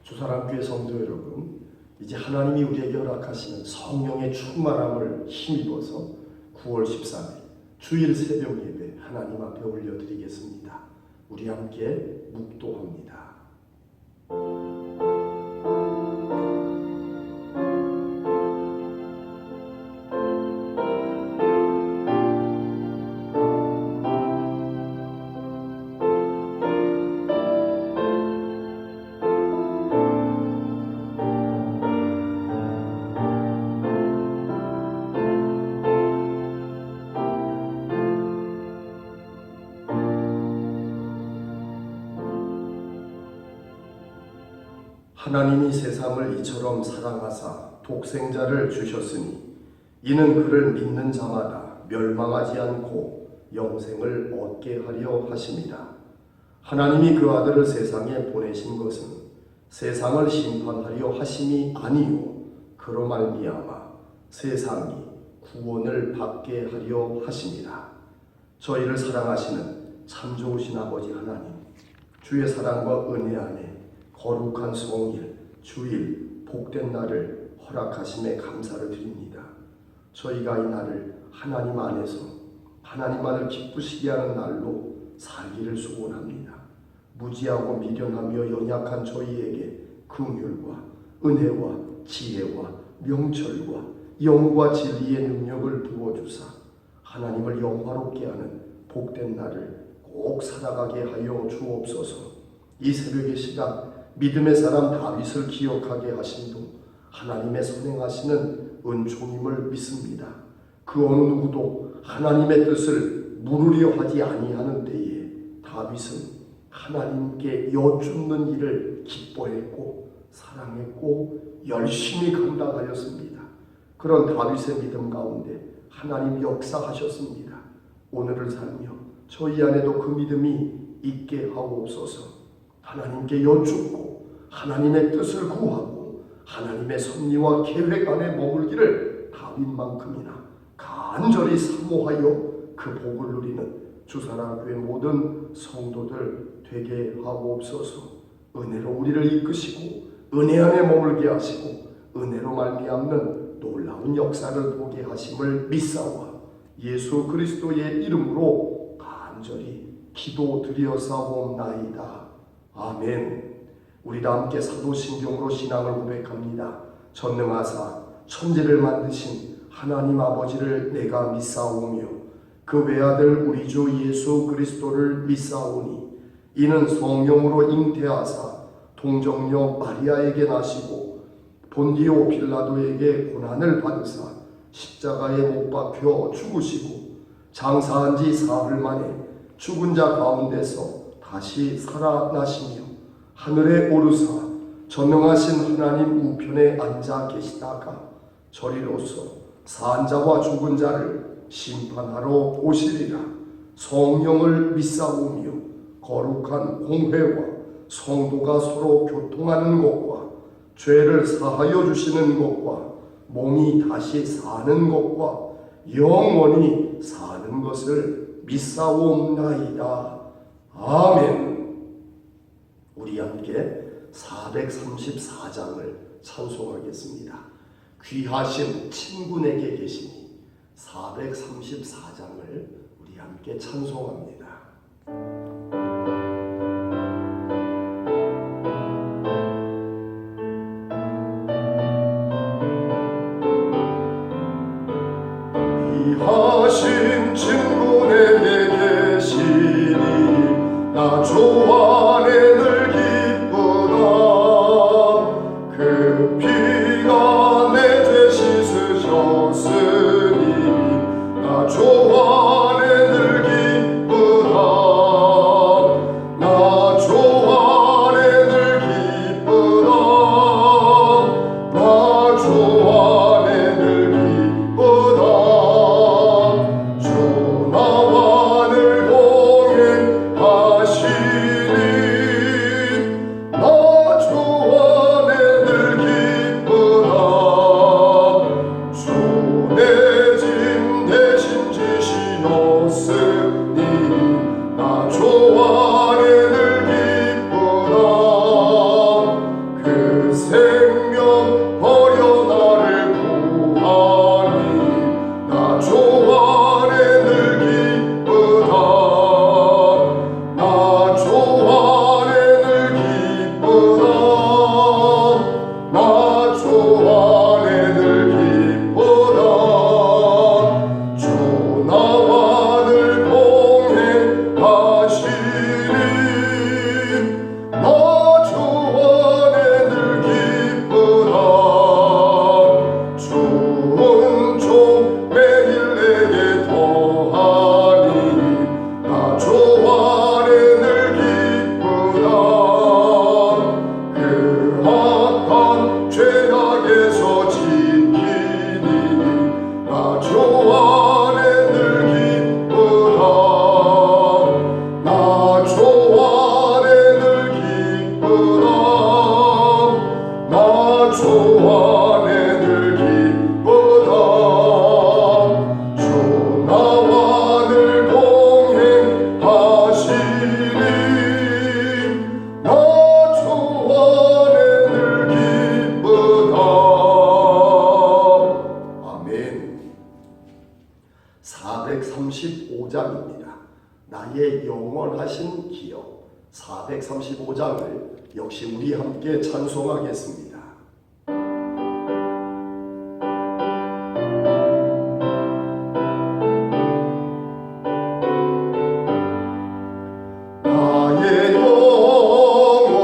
주사랑교회 성도 여러분, 이제 하나님이 우리에게 허락하시는 성령의 충만함을 힘입어서 9월 13일 주일 새벽 예배 하나님 앞에 올려드리겠습니다. 우리 함께 묵도합니다. 하나님이 세상을 이처럼 사랑하사 독생자를 주셨으니 이는 그를 믿는 자마다 멸망하지 않고 영생을 얻게 하려 하심이라. 하나님이 그 아들을 세상에 보내신 것은 세상을 심판하려 하심이 아니요 그로 말미암아 세상이 구원을 받게 하려 하심이라. 저희를 사랑하시는 참 좋으신 아버지 하나님, 주의 사랑과 은혜 안에 거룩한 성일, 주일, 복된 날을 허락하심에 감사를 드립니다. 저희가 이 날을 하나님 안에서 하나님만을 기쁘시게 하는 날로 살기를 소원합니다. 무지하고 미련하며 연약한 저희에게 긍휼과 은혜와 지혜와 명철과 영과 진리의 능력을 부어주사 하나님을 영화롭게 하는 복된 날을 꼭 살아가게 하여 주옵소서. 이 새벽의 시간 믿음의 사람 다윗을 기억하게 하심도 하나님의 선행하시는 은총임을 믿습니다. 그 어느 누구도 하나님의 뜻을 물으려 하지 아니하는 때에 다윗은 하나님께 여쭙는 일을 기뻐했고 사랑했고 열심히 감당하였습니다. 그런 다윗의 믿음 가운데 하나님 역사하셨습니다. 오늘을 살며 저희 안에도 그 믿음이 있게 하옵소서. 하나님께 여쭙고 하나님의 뜻을 구하고 하나님의 섭리와 계획 안에 머물기를 다윗만큼이나 간절히 사모하여 그 복을 누리는 주사랑교회 모든 성도들 되게 하옵소서. 은혜로 우리를 이끄시고 은혜 안에 머물게 하시고 은혜로 말미암는 놀라운 역사를 보게 하심을 믿사오와 예수 그리스도의 이름으로 간절히 기도드려사옵나이다. 아멘. 우리 다 함께 사도신경으로 신앙을 고백합니다. 전능하사 천지를 만드신 하나님 아버지를 내가 믿사오며 그 외아들 우리 주 예수 그리스도를 믿사오니 이는 성령으로 잉태하사 동정녀 마리아에게 나시고 본디오 빌라도에게 고난을 받으사 십자가에 못 박혀 죽으시고 장사한 지 사흘 만에 죽은 자 가운데서 다시 살아나시며 하늘에 오르사 전능하신 하나님 우편에 앉아 계시다가 저리로서 산 자와 죽은 자를 심판하러 오시리라. 성령을 믿사오며 거룩한 공회와 성도가 서로 교통하는 것과 죄를 사하여 주시는 것과 몸이 다시 사는 것과 영원히 사는 것을 믿사옵나이다. 아멘. 우리 함께 434장을 찬송하겠습니다. 귀하신 친구에게 계시니 434장을 우리 함께 찬송합니다. 귀하신 친구에게 계시니 나 주 안에 늘 기쁘다. 그 피가 내 죄 씻으셨으니 나 주 안에 늘 기쁘다. 하신 기억 435장을 역시 우리 함께 찬송하겠습니다. 나의 영원하신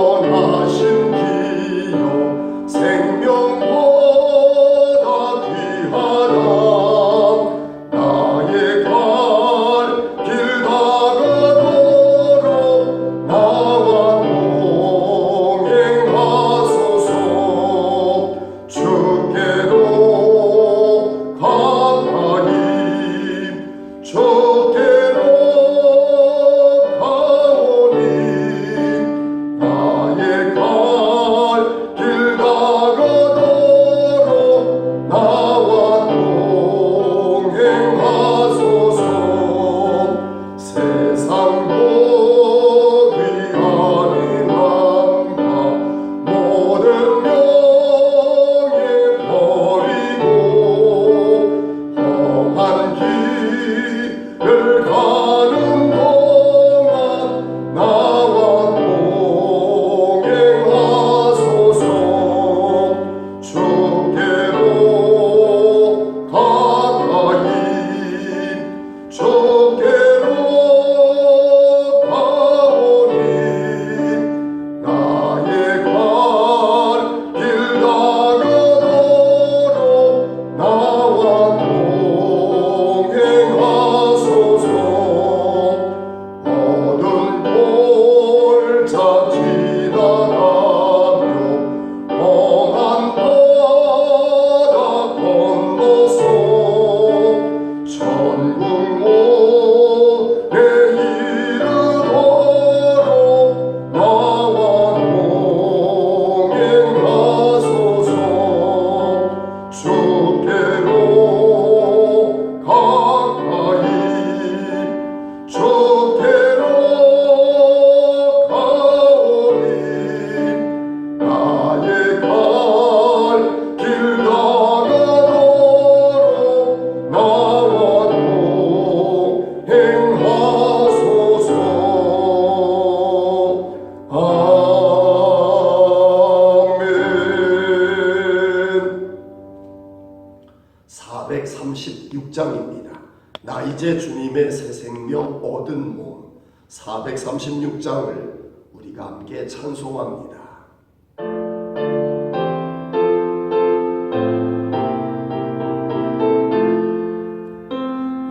기억 생명보다 귀하다. 나의 갈 길 다가도록 나와 동행하소서. 주께로 가까이 주께로 가오니 나의 갈 길 다가도록 나와 동행하소서. 세상 보기 아닌 남과 모든 명예 버리고 험한 길을 가는 동안 나와 동행하소서. 주께로 가까이 주께로 가오니 나의 갈 길 다가도록 나와 동행하소서. 어두운 골짜 지나가며 험한 바다 건너서 천국 문에 이르도록 나와 동행하소서. 주께로 가까이 주께로 가오니 나의 갈 길 다가도록 나와 동행하소서. 아멘. 436장입니다. 나 이제 주님의 새 생명 얻은 몸 436장을 우리가 함께 찬송합니다.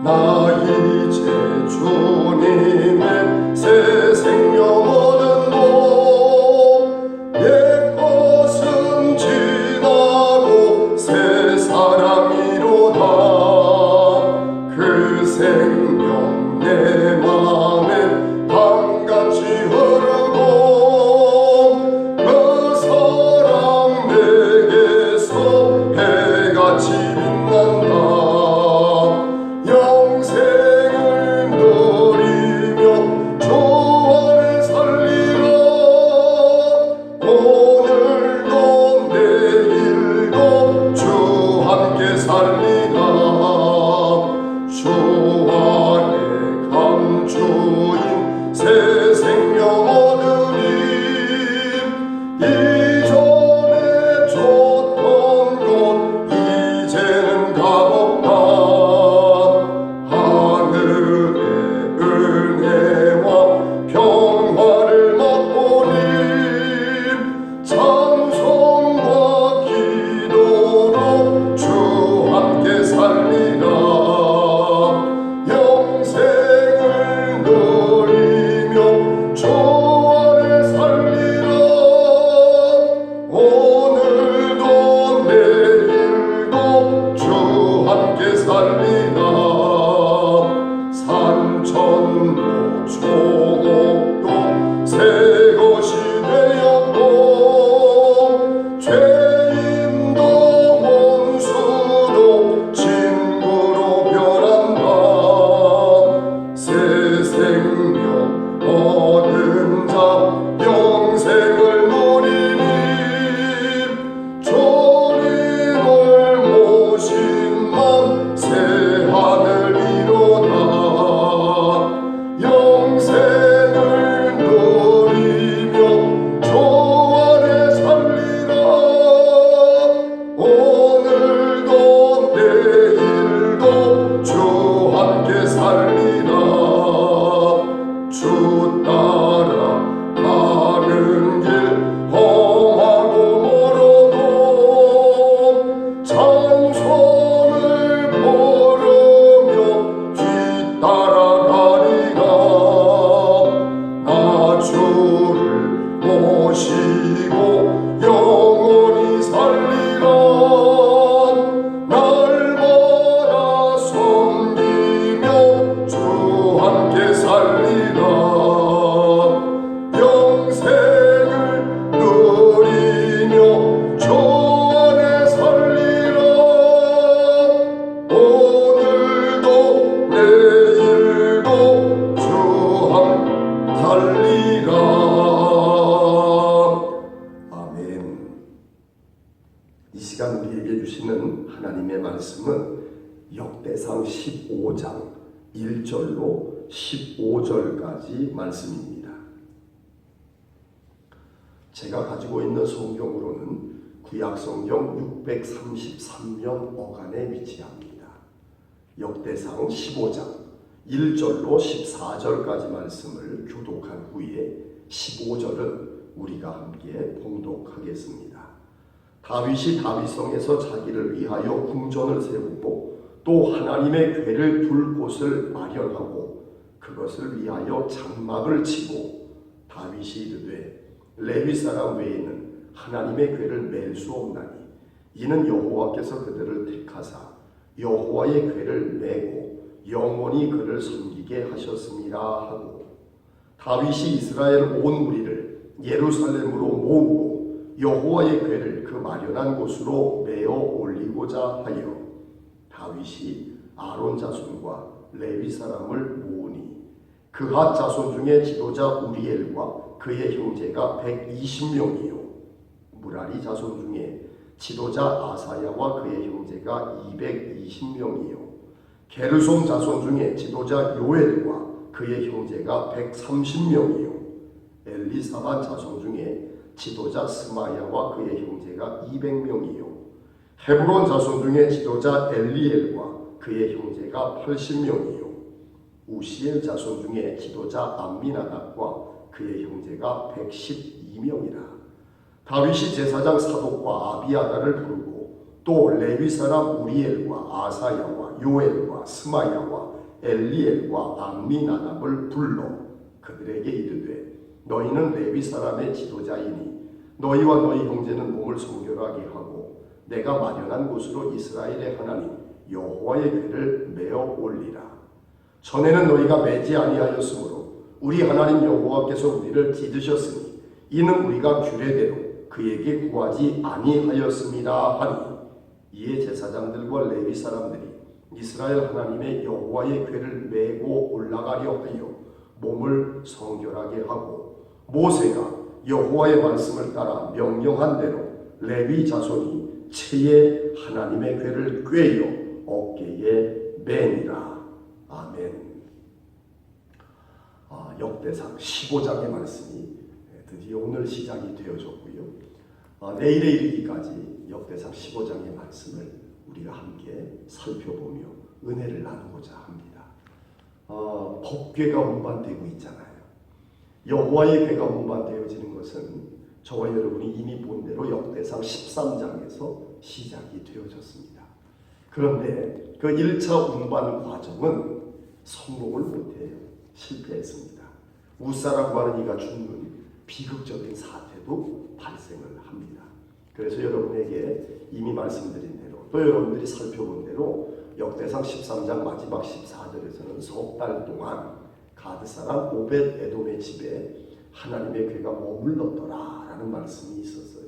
나 이제 주님의 새 생명 얻은 몸 옛 것은 지나고 새 사랑이로다. 그 생명 내 맘에 강같이 흐르고 모시고 영원히 살리라. 날마다 섬기며 주 함께 살리라. 영생을 누리며 주 안에 살리라. 오늘도 내일도 주 함 살리라. 아멘. 이 시간 우리에게 주시는 하나님의 말씀은 역대상 15장 1절로 15절까지 말씀입니다. 제가 가지고 있는 성경으로는 구약성경 633면 어간에 위치합니다. 역대상 15장 1절로 14절까지 말씀을 교독한 후에 15절은 우리가 함께 봉독하겠습니다. 다윗이 다윗성에서 자기를 위하여 궁전을 세우고 또 하나님의 궤를 둘 곳을 마련하고 그것을 위하여 장막을 치고 다윗이 이르되 레위 사람 외에는 하나님의 궤를 맬 수 없나니 이는 여호와께서 그들을 택하사 여호와의 궤를 메고 영원히 그를 섬기게 하셨습니다 하고 다윗이 이스라엘 온 무리를 예루살렘으로 모으고 여호와의 궤를 그 마련한 곳으로 메어 올리고자 하여 다윗이 아론 자손과 레위 사람을 모으니 그핫 자손 중에 지도자 우리엘과 그의 형제가 120명이요 무라리 자손 중에 지도자 아사야와 그의 형제가 220명이요 게르솜 자손 중에 지도자 요엘과 그의 형제가 130명이요 엘리사반 자손 중에 지도자 스마야와 그의 형제가 200명이요 헤브론 자손 중에 지도자 엘리엘과 그의 형제가 80명이요 우시엘 자손 중에 지도자 암미나답과 그의 형제가 112명이라. 다윗이 제사장 사독과 아비아다를 부르고 또 레위 사람 우리엘과 아사야와 요엘과 스마야와 엘리엘과 암미나답을 불러 그들에게 이르되 너희는 레위 사람의 지도자이니 너희와 너희 형제는 몸을 성결하게 하고 내가 마련한 곳으로 이스라엘의 하나님 여호와의 궤를 메어 올리라. 전에는 너희가 매지 아니하였으므로 우리 하나님 여호와께서 우리를 찢으셨으니 이는 우리가 규례대로 그에게 구하지 아니하였습니다 하니 이에 제사장들과 레위 사람들이 이스라엘 하나님의 여호와의 궤를 메고 올라가려 하여 몸을 성결하게 하고 모세가 여호와의 말씀을 따라 명령한 대로 레위 자손이 채에 하나님의 궤를 꿰어 어깨에 매니라. 아멘. 역대상 15장의 말씀이 드디어 오늘 시작이 되어졌고요. 내일에 이르기까지 역대상 15장의 말씀을 우리가 함께 살펴보며 은혜를 나누고자 합니다. 법궤가 운반되고 있잖아요. 여호와의 궤가 운반되어지는 것은 저와 여러분이 이미 본 대로 역대상 13장에서 시작이 되어졌습니다. 그런데 그 1차 운반 과정은 성공을 못해요. 실패했습니다. 우사라고 하는 이가 죽는 비극적인 사태도 발생을 합니다. 그래서 여러분에게 이미 말씀드린 대로 또 여러분들이 살펴본 대로 역대상 13장 마지막 14절에서는 석 달 동안 가드 사람 오벳 에돔의 집에 하나님의 궤가 머물렀더라 라는 말씀이 있었어요.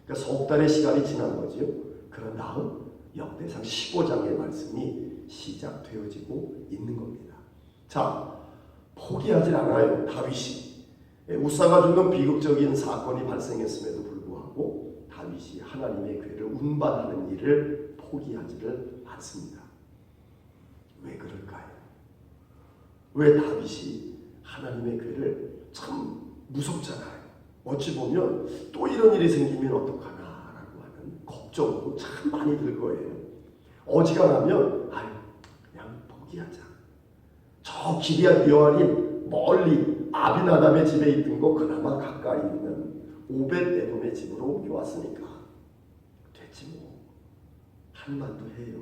그러니까 석 달의 시간이 지난 거지요. 그런 다음 역대상 15장의 말씀이 시작되어지고 있는 겁니다. 자, 포기하지 않아요. 다윗이 우사가 죽는 비극적인 사건이 발생했음에도 불구하고 다윗이 하나님의 궤를 운반하는 일을 포기하지를 않습니다. 왜 그럴까요? 왜 다윗이 하나님의 궤를 참 무섭잖아요. 어찌 보면 또 이런 일이 생기면 어떡하나라고 하는 걱정도 참 많이 들 거예요. 어지간하면 그냥 포기하자. 저 기리앗 여아림 멀리 아비나답의 집에 있던 거 그나마 가까이 있는 오벳 에돔의 집으로 옮겨왔으니까 됐지 뭐. 한만도 해요.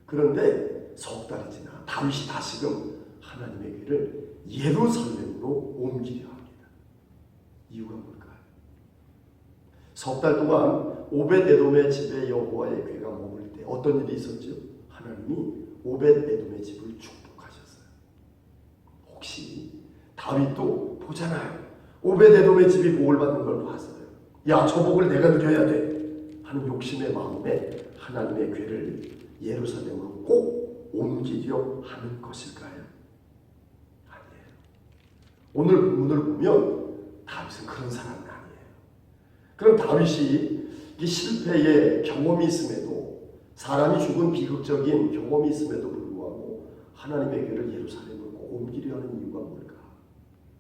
그런데 석 달이 지나 다윗이 다시금 하나님의 궤를 예루살렘으로 옮기려 합니다. 이유가 뭘까요? 석 달 동안 오벳에돔의 집에 여호와의 궤가 머물 때 어떤 일이 있었죠? 하나님이 오벳에돔의 집을 축복하셨어요. 혹시 다윗도 보잖아요. 오벳에돔의 집이 복을 받는 걸 봤어요. 야, 저 복을 내가 누려야 돼 하는 욕심의 마음에 하나님의 궤를 예루살렘으로 꼭 옮기려 하는 것일까요? 아니에요. 오늘 본문을 보면 다윗은 그런 사람은 아니에요. 그럼 다윗이 이 실패의 경험이 있음에도, 사람이 죽은 비극적인 경험이 있음에도 불구하고 하나님의 궤를 예루살렘으로 꼭 옮기려 하는 이유가 뭘까?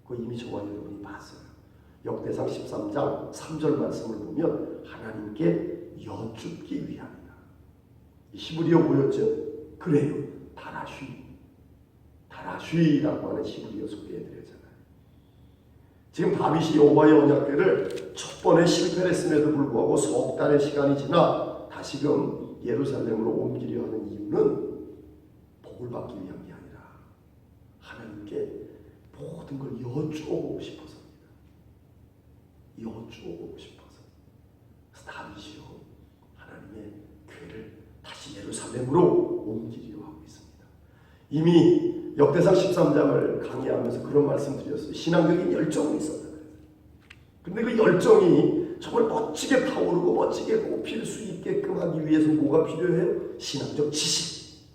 그거 이미 저와 여러분이 봤어요. 역대상 13장 3절 말씀을 보면 하나님께 여쭙기 위함이다. 히브리어 뭐였죠? 그래요. 다라쉬라고 하는 히브리어 소개해드렸잖아요. 지금 다윗이 여호와의 언약궤를 첫 번에 실패를 했음에도 불구하고 석 달의 시간이 지나 다시금 예루살렘으로 옮기려 하는 이유는 복을 받기 위한 게 아니라 하나님께 모든 걸 여쭈어보고 싶어서입니다. 여쭈어보고 싶어서. 그래서 다윗이요, 하나님의 궤를 다시 예루살렘으로 옮기려 하고 있습니다. 이미 역대상 13장을 강의하면서 그런 말씀 드렸어요. 신앙적인 열정이 있었다. 근데 그 열정이 정말 멋지게 타오르고 멋지게 꽃필 수 있게끔 하기 위해서 뭐가 필요해요? 신앙적 지식.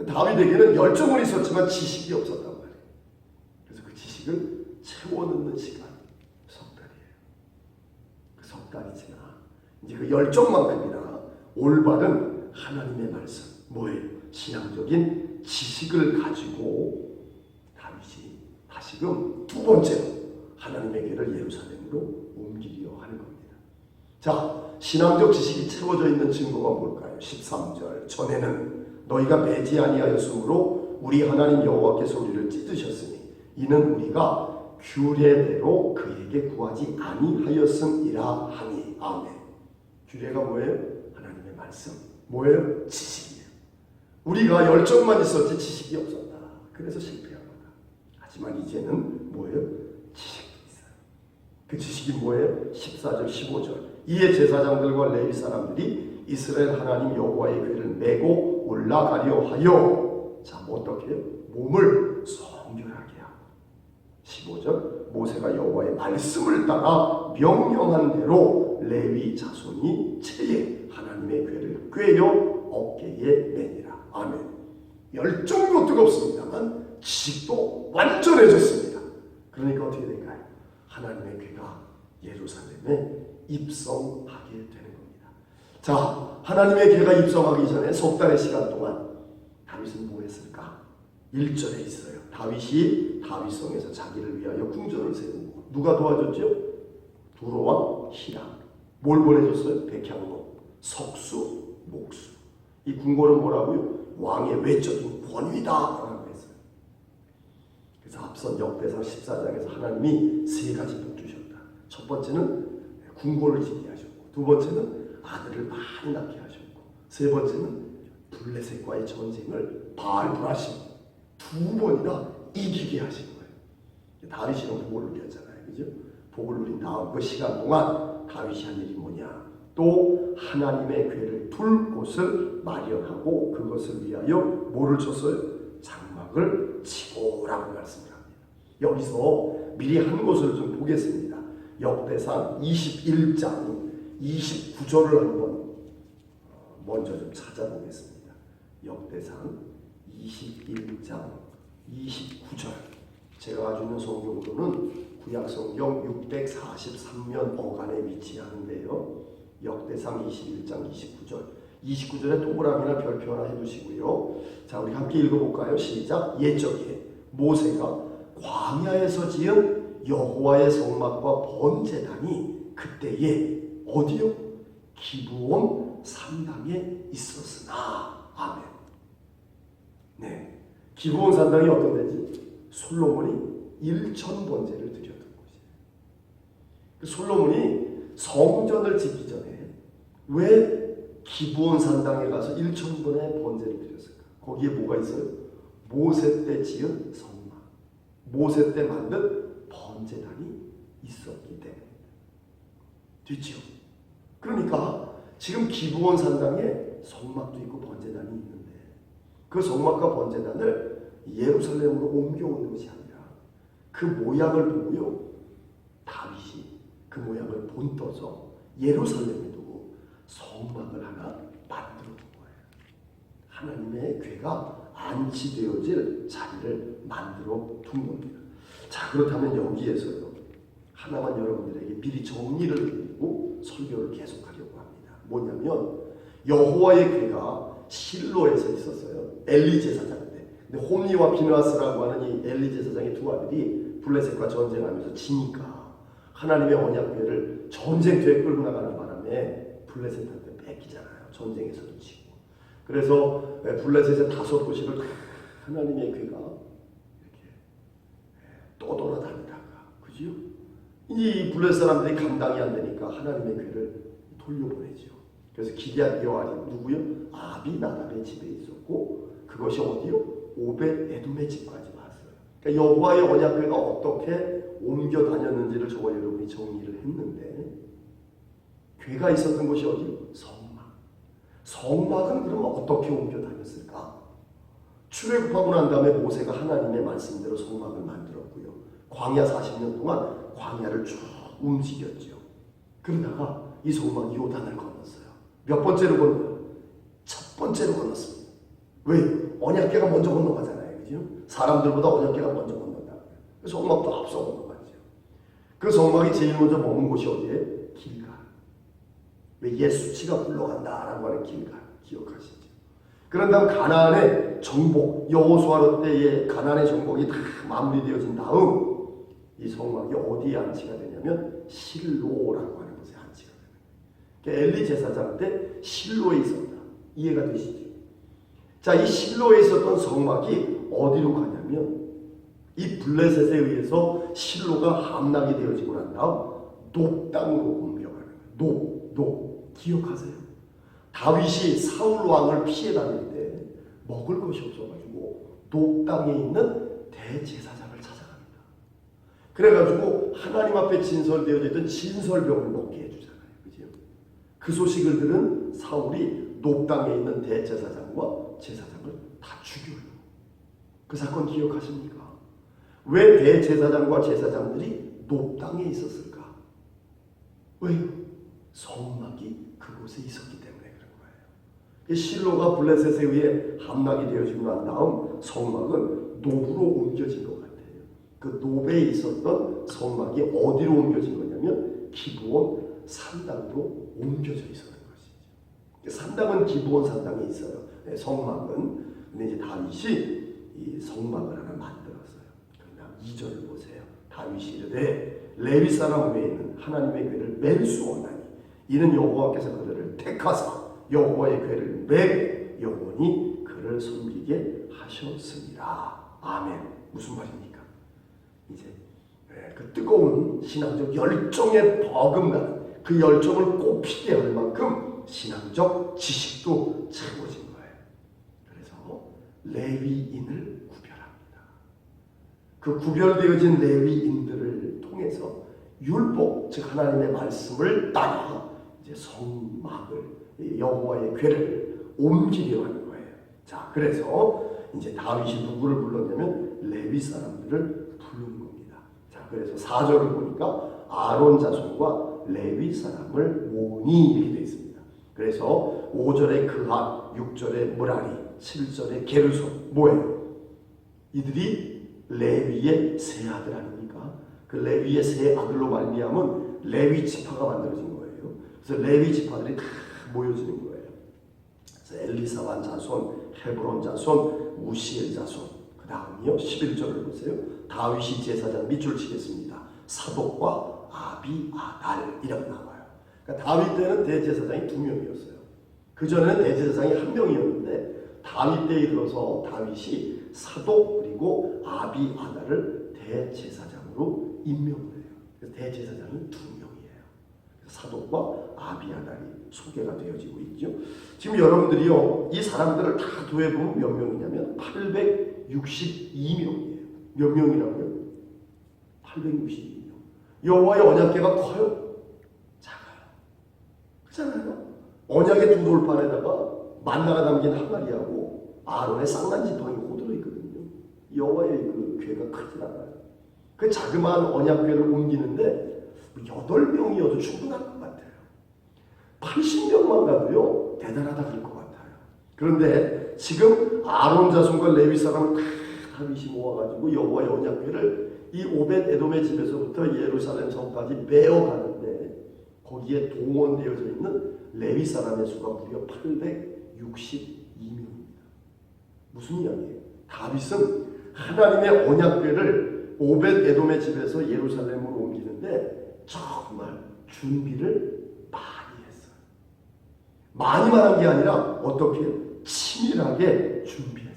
다윗에게는 열정은 있었지만 지식이 없었단 말이에요. 그래서 그 지식을 채워넣는 시간, 석 달이에요. 그 석 달이 지나 이제 그 열정만큼이나 올바른 하나님의 말씀, 뭐예요? 신앙적인 지식을 가지고 다윗이 다시금 두 번째로 하나님의 궤를 예루살렘으로 옮기려 하는 겁니다. 자, 신앙적 지식이 채워져 있는 증거가 뭘까요? 13절. 전에는 너희가 매지 아니하였으므로 우리 하나님 여호와께서 우리를 찢으셨으니 이는 우리가 규례대로 그에게 구하지 아니하였음이라 하니. 아멘. 규례가 뭐예요? 하나님의 말씀. 뭐예요? 지식이에요. 우리가 열정만 있었지 지식이 없었다. 그래서 실패한 거다. 하지만 이제는 뭐예요? 지식이 있어요. 그 지식이 뭐예요? 14절 15절. 이에 제사장들과 레위 사람들이 이스라엘 하나님 여호와의 궤를 메고 올라가려 하여, 자, 뭐 어떻게 해요? 몸을 성결하게 하고. 15절. 모세가 여호와의 말씀을 따라 명령한 대로 레위 자손이 채에 하나님의 궤를 꿰어 어깨에 매니라. 아멘. 열정도 뜨겁습니다만 지식도 완전해졌습니다. 그러니까 어떻게 될까요? 하나님의 궤가 예루살렘에 입성하게 되는 겁니다. 자, 하나님의 궤가 입성하기 전에 석 달의 시간 동안 다윗은 뭐 했을까? 1절에 있어요. 다윗이 다윗성에서 자기를 위하여 궁전을 세우고. 누가 도와줬죠? 두로와 히람. 뭘 보내줬어요? 백향목, 석수, 목수. 이 궁궐은 뭐라고요? 왕의 외적인 권위다라고 했어요. 그래서 앞선 역대상 14장에서 하나님이 세 가지 복 주셨다. 첫 번째는 궁궐을 지게 하셨고, 두 번째는 아들을 많이 낳게 하셨고, 세 번째는 블레셋과의 전쟁을 바알브라심 두 번이나 이기게 하신 거예요. 다윗이는 복을 누렸잖아요. 그죠? 복을 누린 다음 그 시간 동안 다윗이 한 일이 뭐냐? 또 하나님의 궤를 둘 곳을 마련하고 그것을 위하여 뭐를 쳤어요? 장막을 치고라고 말씀을 합니다. 여기서 미리 한 곳을 좀 보겠습니다. 역대상 21장 29절을 한번 먼저 좀 찾아보겠습니다. 역대상 21장 29절. 제가 가지고 있는 성경으로는 구약성경 643면 어간에 위치하는데요. 역대상 21장 29절. 29절에 동그라미나 별표 하나 해두시고요. 자, 우리 함께 읽어볼까요? 시작. 옛적에 모세가 광야에서 지은 여호와의 성막과 번제단이 그때에 어디요? 기브온 산당에 있었으나. 아멘. 네, 기브온 산당이 어떤 데지? 솔로몬이 1000번제를 드렸던 곳이에요. 솔로몬이 성전을 짓기 전에 왜 기브온 산당에 가서 1000번의 번제를 드렸을까? 거기에 뭐가 있어요? 모세 때 지은 성막, 모세 때 만든 번제단이 있었기 때문입니다. 됐죠. 그러니까 지금 기브온 산당에 성막도 있고 번제단이 있는데 그 성막과 번제단을 예루살렘으로 옮겨오는 것이 아니라 그 모양을 보고요, 다윗이 그 모양을 본떠서 예루살렘에 두고 성막을 하나 만들어 둔 거예요. 하나님의 궤가 안치되어질 자리를 만들어 둔 겁니다. 자, 그렇다면 여기에서요, 하나만 여러분들에게 미리 정리를 드리고 설교를 계속하려고 합니다. 뭐냐면 여호와의 궤가 실로에서 있었어요. 엘리 제사장 때. 근데 홈리와 비느하스라고 하는 이 엘리 제사장의 두 아들이 블레셋과 전쟁하면서 지니까 하나님의 언약궤를 전쟁터에 끌고 나가는 바람에 블레셋한테 뺏기잖아요. 전쟁에서도 지고. 그래서 블레셋의 5도시를 하나님의 궤가 이렇게 떠돌아다니다가, 그죠? 이 블레셋 사람들이 감당이 안 되니까 하나님의 궤를 돌려보내죠. 그래서 기럇 여아림 누구요? 아비나답의 집에 있었고, 그것이 어디요? 오벳 에돔의 집까지 왔어요. 그러니까 여호와의 언약궤가 어떻게 옮겨 다녔는지를 저와 여러분이 정리를 했는데, 궤가 있었던 곳이 어디요? 성막. 성막은 그러면 어떻게 옮겨 다녔을까? 출애굽하고 난 다음에 모세가 하나님의 말씀대로 성막을 만들었고요. 광야 40년 동안 광야를 쭉 움직였죠. 그러다가 이 성막이 요단을 건넜어요. 몇 번째로 건너요? 첫 번째로 건넜습니다. 왜? 언약궤가 먼저 건너가잖아요. 그죠? 사람들보다 언약궤가 먼저 건너다. 성막도 앞서 건너가죠. 그 성막이 제일 먼저 머문 곳이 어디에? 길갈. 왜 옛 수치가 굴러간다라고 하는 길갈. 기억하시죠? 그런 다음 가나안의 정복, 여호수아 때의 가나안의 정복이 다 마무리되어진 다음 이 성막이 어디에 안치가 되냐면 실로라고 하는 곳에 안치가 되는 거예요. 그러니까 엘리 제사장 때 실로에 있었다. 이해가 되시죠? 자, 이 실로에 있었던 성막이 어디로 가냐면 이 블레셋에 의해서 실로가 함락이 되어지고 난 다음 높 땅으로 옮겨가는 거예요. 높. 기억하세요? 다윗이 사울 왕을 피해 다닐 때 먹을 것이 없어가지고 높 땅에 있는 대제사장을 찾아갑니다. 그래가지고 하나님 앞에 진설되어져 있던 진설병을 먹게 해주잖아요. 그죠? 그 소식을 들은 사울이 높 땅에 있는 대제사장과 제사장을 다 죽여요. 그 사건 기억하십니까? 왜 대제사장과 제사장들이 높 땅에 있었을까? 왜요? 성막이 그곳에 있었기 때문에 그런 거예요. 실로가 블레셋에 의해 함락이 되어지고 난 다음 성막은 노브로 옮겨진 것 같아요. 그 노브에 있었던 성막이 어디로 옮겨진 거냐면 기브온 산당으로 옮겨져 있었던 것이죠. 산당은 기브온 산당에 있어요. 성막은. 근데 이제 다윗이 이 성막을 하나 만들었어요. 그러나 2절을 보세요. 다윗이 이르되 레위 사람 외에는 하나님의 궤를 맬 수 없나니 이는 여호와께서 그들을 택하사 여호와의 궤를 매게 영원히 그를 섬기게 하셨으니라. 아멘. 무슨 말입니까? 이제 그 뜨거운 신앙적 열정에 버금가는 그 열정을 꽃피게 할 만큼 신앙적 지식도 채워진 거예요. 그래서 레위인을 구별합니다. 그 구별되어진 레위인들을 통해서 율법, 즉 하나님의 말씀을 따라 이제 성막을, 여호와의 궤를 옮기려 하는 거예요. 자, 그래서 이제 다윗이 누구를 불렀냐면 레위 사람들을 부르는 겁니다. 자, 그래서 4절을 보니까 아론 자손과 레위 사람을 모으니 이렇게 되어 있습니다. 그래서 5절에 그핫, 6절에 무라리, 7절에 게르손. 뭐예요? 이들이 레위의 세 아들 아닙니까? 그 레위의 세 아들로 말미암은 레위 지파가 만들어진 거예요. 그래서 레위 지파들이 다 모여지는 거예요. 그래서 엘리사반 자손, 헤브론 자손, 우시엘 자손. 그 다음이요 11절을 보세요. 다윗이 제사장 밑줄 치겠습니다. 사독과 아비아달 이라고 나와요. 그러니까 다윗 때는 대제사장이 2명이었어요. 그 전에는 대제사장이 1명이었는데 다윗 때에 들어서 다윗이 사독 그리고 아비아달을 대제사장으로 임명을 해요. 그래서 대제사장이 2명이에요. 사독과 아비아달이 소개가 되어지고 있죠. 지금 여러분들이요, 이 사람들을 다 더해보면 몇 명이냐면 862명이에요. 몇 명이라고요? 862명. 여호와의 언약궤가 커요? 작아요? 언약의 두 돌판에다가 만나가 담긴 항아리하고 아론의 쌍난 지팡이 호들어 있거든요. 여호와의 그 궤가 크진 않아요. 그 자그마한 언약궤를 옮기는데 8명이어도 충분할 것 같아요. 80명만 가도요 대단하다 그럴 것 같아요. 그런데 지금 아론 자손과 레위 사람을 다 다윗이 모아가지고 여호와의 언약궤를 이 오벳 에돔의 집에서부터 예루살렘 성까지 메어가는데 거기에 동원되어져 있는 레위 사람의 수가 무려 862명입니다. 무슨 이야기예요? 다윗은 하나님의 언약궤를 오벳 에돔의 집에서 예루살렘으로 옮기는데 정말 준비를 많이 했어요. 많이만 한 게 아니라 어떻게 치밀하게 준비했어요.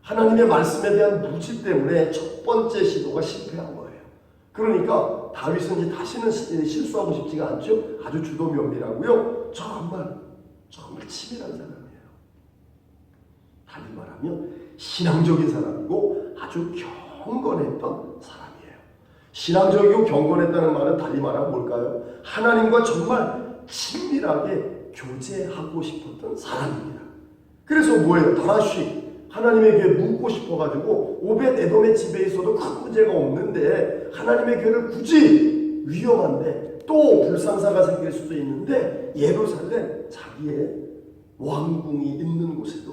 하나님의 말씀에 대한 무지 때문에 첫 번째 시도가 실패한 거예요. 그러니까 다윗은 이제 다시는 실수하고 싶지가 않죠. 아주 주도 면밀하고요. 정말 치밀한 사람이에요. 달리 말하면 신앙적인 사람이고 아주 경건했던 사람이에요. 신앙적이고 경건했다는 말은 달리 말하면 뭘까요? 하나님과 정말 친밀하게 교제하고 싶었던 사람입니다. 그래서 뭐예요? 다시 하나님의 궤 묻고 싶어가지고 오벳 에돔의 집에 있어도 큰 문제가 없는데 하나님의 궤를 굳이 위험한데 또 불상사가 생길 수도 있는데 예루살렘 자기의 왕궁이 있는 곳에도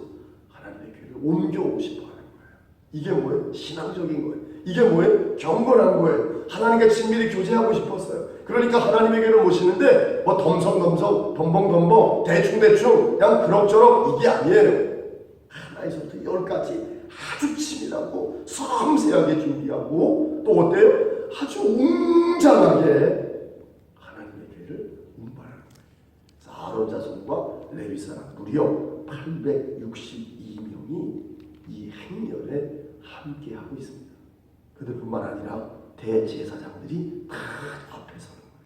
하나님의 궤를 옮겨오고 싶어하는 거예요. 이게 뭐예요? 신앙적인 거예요. 이게 뭐예요? 경건한 거예요. 하나님과 친밀히 교제하고 싶었어요. 그러니까 하나님의 궤를 모시는데 뭐 덤성덤성 덤벙덤벙 대충대충 그냥 그럭저럭 이게 아니에요. 하나에서부터 10까지 아주 치밀하고 섬세하게 준비하고 또 어때요? 아주 웅장하게 하나님의 궤를 운반하는 거예요. 아론 자손과 레위 사람 무려 862명이 이 행렬에 함께하고 있습니다. 그들뿐만 아니라 대제사장들이 다 앞에 서는 거예요.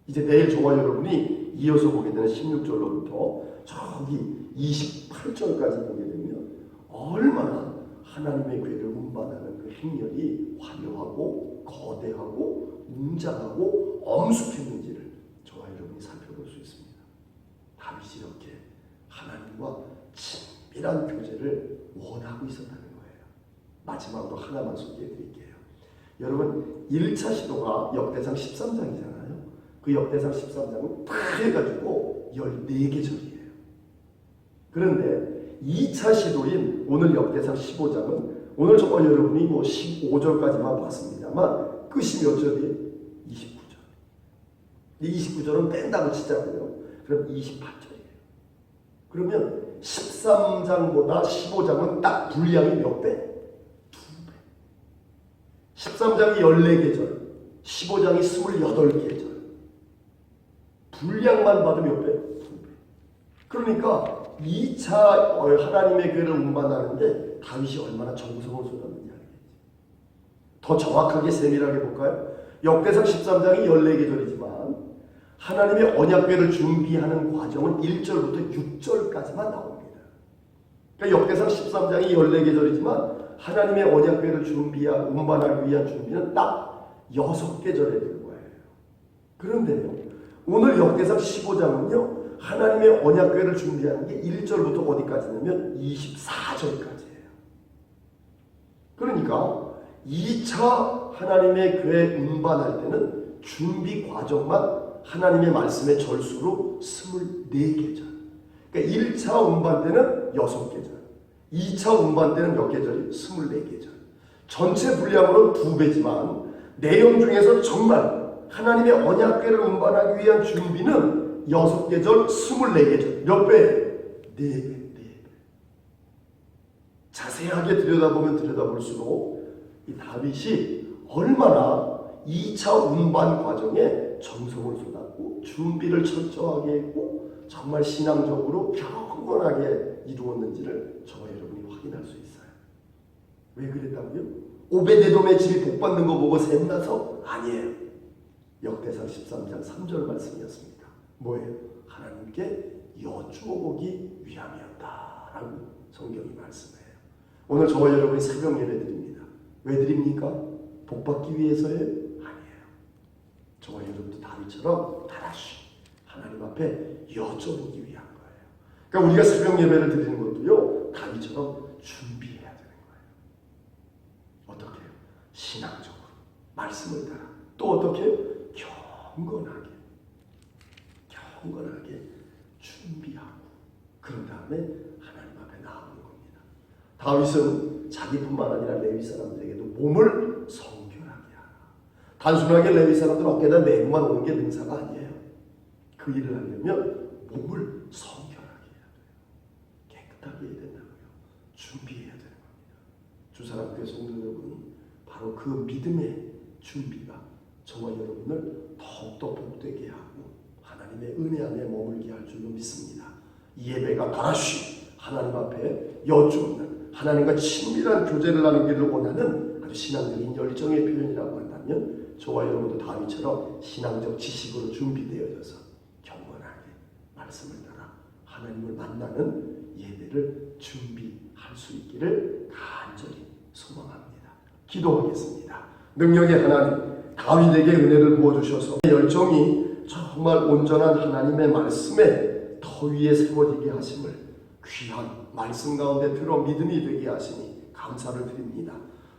이제 내일 저와 여러분이 이어서 보게 되는 16절로부터 저기 28절까지 보게 되면 얼마나 하나님의 궤를 운반하는 그 행렬이 화려하고 거대하고 웅장하고 엄숙했는지를 저와 여러분이 살펴볼 수 있습니다. 다윗이 이렇게 하나님과 친밀한 교제를 원하고 있었다는 거예요. 마지막으로 하나만 소개해 드릴게요. 여러분 1차 시도가 역대상 13장이잖아요. 그 역대상 13장은 다 해가지고 14개 절이에요. 그런데 2차 시도인 오늘 역대상 15장은 오늘 저와 여러분이 뭐 15절까지만 봤습니다만 끝이 몇 절이에요? 29절. 29절은 뺀다고 치자고요. 그럼 28절이에요. 그러면 13장보다 15장은 딱 분량이 몇 배? 2배. 13장이 14개 절, 15장이 28개 절. 분량만 봐도 몇 배? 2배. 그러니까 2차 하나님의 궤를 운반하는데 다윗이 얼마나 정성을 쏟았는지 알겠지. 더 정확하게 세밀하게 볼까요? 역대상 13장이 14개 절이지만 하나님의 언약궤를 준비하는 과정은 1절부터 6절까지만 나옵니다. 그러니까 역대상 13장이 14개 절이지만 하나님의 언약궤를 운반하기 위한 준비는 딱 6개 절에 될 거예요. 그런데요, 오늘 역대상 15장은요 하나님의 언약궤를 준비하는 게 1절부터 어디까지냐면 24절까지예요. 그러니까 2차 하나님의 궤 운반할 때는 준비 과정만 하나님의 말씀의 절수로 24개 절. 그러니까 1차 운반 때는 6개 절. 2차 운반 때는 몇 개 절이에요? 24개 절. 전체 분량으로는 2배지만 내용 중에서 정말 하나님의 언약궤를 운반하기 위한 준비는 6개 절, 24개 절. 몇 배? 4배. 자세하게 들여다보면 들여다볼수록 이 다윗이 얼마나 2차 운반 과정에 정성을 쏟았고 준비를 철저하게 했고 정말 신앙적으로 경건하게 이루었는지를 저와 여러분이 확인할 수 있어요. 왜 그랬다고요? 오벳에돔의 집이 복받는 거 보고 샘나서? 아니에요. 역대상 13장 3절 말씀이었습니다. 뭐예요? 하나님께 여쭈어보기 위함이었다라고 성경이 말씀해요. 오늘 저와 여러분이 새벽 예배 드립니다. 왜 드립니까? 복받기 위해서예요? 아니에요. 저와 여러분도 다윗처럼 다시 하나님 앞에 앞에 여쭤보기 위한 거예요. 그러니까 우리가 새벽 예배를 드리는 것도요, 다윗처럼 준비해야 되는 거예요. 어떻게 해요? 신앙적으로 말씀을 따라, 또 어떻게 해요? 경건하게 준비하고, 그런 다음에 하나님 앞에 나아가는 겁니다. 다윗은 자기뿐만 아니라 레위 사람들에게도 몸을 성결하게 하라. 단순하게 레위 사람들 어깨에다 메고만 오는 게 능사가 아니에요. 그 일을 하려면 몸을 성결하게 해야 돼요. 깨끗하게 해야 된다고요. 준비해야 되는 겁니다. 주사랑교회 성도 여러분, 바로 그 믿음의 준비가 저와 여러분을 더욱더 복되게 하고 하나님의 은혜 안에 머물게 할 줄로 믿습니다. 이 예배가 다시 하나님 앞에 여쭙는, 하나님과 친밀한 교제를 나누기를 원하는 아주 신앙적인 열정의 표현이라고 한다면, 저와 여러분도 다윗처럼 신앙적 지식으로 준비되어져서 경건하게 말씀을 따라 하나님을 만나는 예배를 준비할 수 있기를 간절히 소망합니다. 기도하겠습니다. 능력의 하나님, 다윗에게 은혜를 부어주셔서 열정이 정말 온전한 하나님의 말씀에 더 위에 세워지게 하심을, 귀한 말씀 가운데 들어 믿음이 되게 하시니 감사를 드립니다.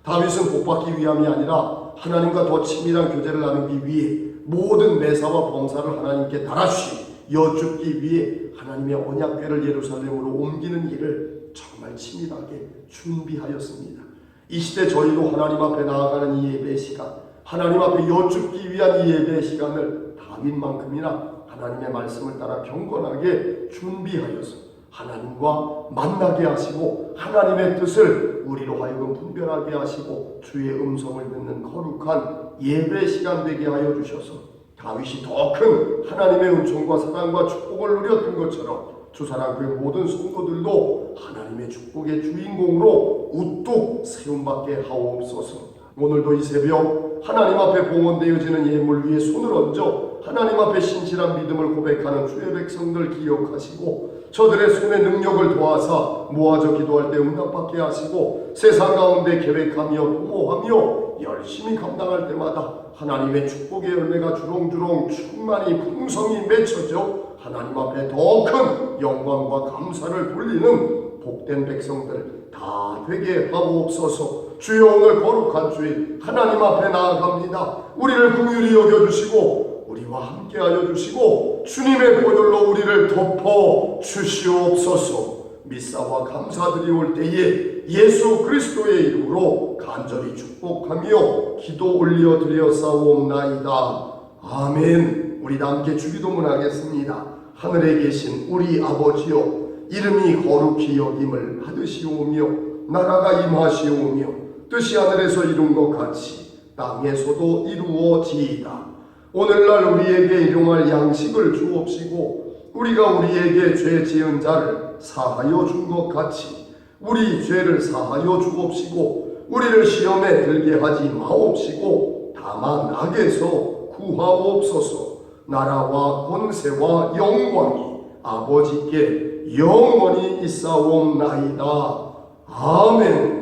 다윗은 복받기 위함이 아니라 하나님과 더 친밀한 교제를 나누기 위해 모든 매사와 범사를 하나님께 다라시 여쭙기 위해 하나님의 언약궤를 예루살렘으로 옮기는 일을 정말 치밀하게 준비하였습니다. 이 시대 저희도 하나님 앞에 나아가는 이 예배의 시간, 하나님 앞에 여쭙기 위한 이 예배의 시간을 다윗만큼이나 하나님의 말씀을 따라 경건하게 준비하여서 하나님과 만나게 하시고, 하나님의 뜻을 우리로 하여금 분별하게 하시고, 주의 음성을 듣는 거룩한 예배 시간 되게 하여 주셔서 다윗이 더 큰 하나님의 은총과 사랑과 축복을 누렸던 것처럼 주사랑교회 모든 성도들도 하나님의 축복의 주인공으로 우뚝 세움받게 하옵소서. 오늘도 이 새벽 하나님 앞에 봉헌되어지는 예물 위에 손을 얹어 하나님 앞에 신실한 믿음을 고백하는 주의 백성들 기억하시고, 저들의 손의 능력을 도와서 모아져 기도할 때 응답받게 하시고, 세상 가운데 계획하며 도모하며 열심히 감당할 때마다 하나님의 축복의 열매가 주렁주렁 충만히 풍성히 맺혀져 하나님 앞에 더 큰 영광과 감사를 돌리는 복된 백성들 다 되게 하옵소서. 주여, 오늘 거룩한 주일 하나님 앞에 나아갑니다. 우리를 긍휼히 여겨주시고 우리와 함께하여 주시고 주님의 보혈로 우리를 덮어 주시옵소서. 미사와 감사드리올 때에 예수 그리스도의 이름으로 간절히 축복하며 기도 올려드렸사옵나이다. 아멘. 우리 다 함께 주기도문 하겠습니다. 하늘에 계신 우리 아버지여, 이름이 거룩히 여김을 받으시오며 나라가 임하시오며 뜻이 하늘에서 이룬 것 같이 땅에서도 이루어지이다. 오늘날 우리에게 일용할 양식을 주옵시고 우리가 우리에게 죄 지은 자를 사하여 준 것 같이 우리 죄를 사하여 주옵시고 우리를 시험에 들게 하지 마옵시고 다만 악에서 구하옵소서. 나라와 권세와 영광이 아버지께 영원히 있사옵나이다. 아멘.